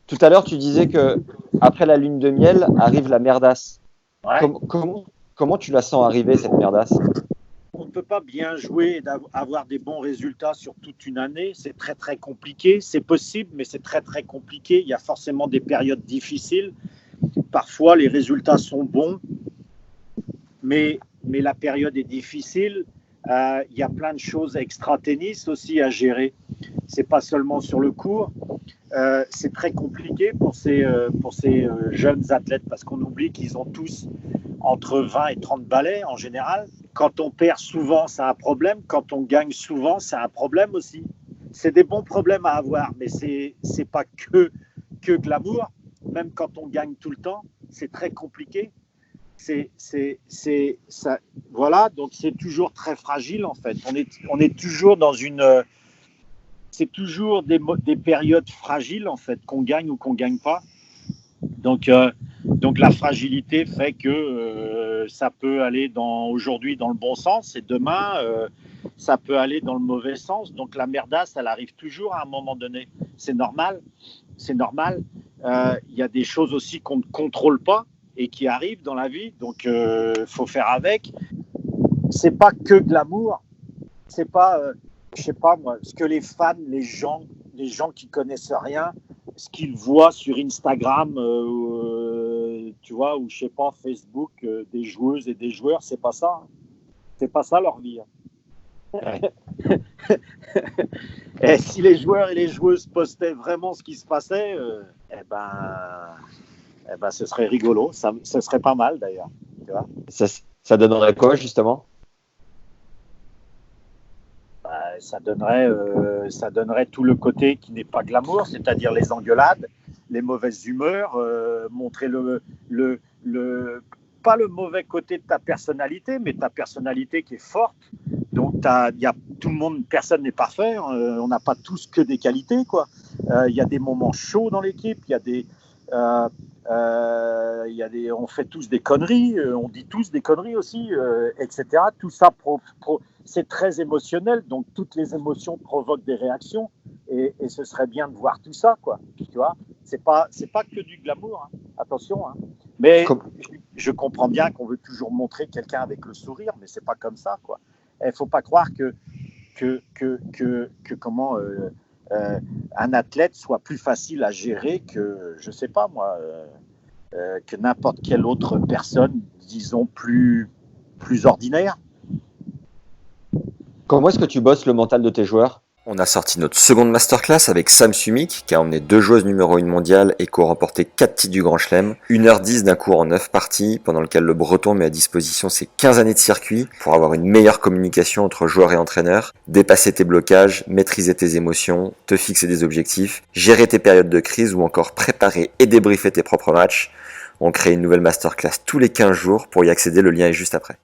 Tout à l'heure, tu disais que après la lune de miel arrive la merdasse. Ouais. Comment tu la sens arriver, cette merdasse? On ne peut pas bien jouer et avoir des bons résultats sur toute une année. C'est très très compliqué. C'est possible, mais c'est très très compliqué. Il y a forcément des périodes difficiles. Parfois, les résultats sont bons, mais la période est difficile. Il y a plein de choses extra-tennis aussi à gérer. C'est pas seulement sur le court. C'est très compliqué pour ces jeunes athlètes parce qu'on oublie qu'ils ont tous entre 20 et 30 balais en général. Quand on perd souvent, c'est un problème. Quand on gagne souvent, c'est un problème aussi. C'est des bons problèmes à avoir, mais c'est pas que glamour. Même quand on gagne tout le temps, c'est très compliqué. Ça, voilà, donc c'est toujours très fragile en fait. On est toujours dans une. C'est toujours des périodes fragiles en fait, qu'on gagne ou qu'on gagne pas. Donc la fragilité fait que ça peut aller aujourd'hui dans le bon sens et demain ça peut aller dans le mauvais sens. Donc la merdasse, elle arrive toujours à un moment donné. C'est normal, c'est normal. Y a des choses aussi qu'on ne contrôle pas et qui arrivent dans la vie, donc faut faire avec. C'est pas que de l'amour, c'est pas, je sais pas moi, ce que les fans, les gens qui connaissent rien, ce qu'ils voient sur Instagram, tu vois, ou je sais pas, Facebook, des joueuses et des joueurs, c'est pas ça. Hein. C'est pas ça leur vie. Hein. Et si les joueurs et les joueuses postaient vraiment ce qui se passait, ce serait rigolo. Ce serait pas mal d'ailleurs. Tu vois Ça, ça donnerait quoi, justement? Ça donnerait tout le côté qui n'est pas glamour, c'est-à-dire les engueulades, les mauvaises humeurs, montrer pas le mauvais côté de ta personnalité, mais ta personnalité qui est forte. Donc, tout le monde, personne n'est parfait. Hein, on n'a pas tous que des qualités, quoi. Il y a des moments chauds dans l'équipe. On fait tous des conneries. On dit tous des conneries aussi, etc. Tout ça, c'est très émotionnel. Donc, toutes les émotions provoquent des réactions. Et ce serait bien de voir tout ça, quoi. Tu vois, c'est pas que du glamour. Hein. Attention. Hein. Mais je comprends bien qu'on veut toujours montrer quelqu'un avec le sourire, mais c'est pas comme ça, quoi. Il faut pas croire que comment un athlète soit plus facile à gérer que, je sais pas moi, que n'importe quelle autre personne, disons plus ordinaire. Comment est-ce que tu bosses le mental de tes joueurs? On a sorti notre seconde masterclass avec Sam Sumik, qui a emmené 2 joueuses numéro 1 mondiale et qui a remporté 4 titres du Grand Chelem. 1h10 d'un cours en 9 parties, pendant lequel le Breton met à disposition ses 15 années de circuit pour avoir une meilleure communication entre joueurs et entraîneurs, dépasser tes blocages, maîtriser tes émotions, te fixer des objectifs, gérer tes périodes de crise ou encore préparer et débriefer tes propres matchs. On crée une nouvelle masterclass tous les 15 jours. Pour y accéder, le lien est juste après.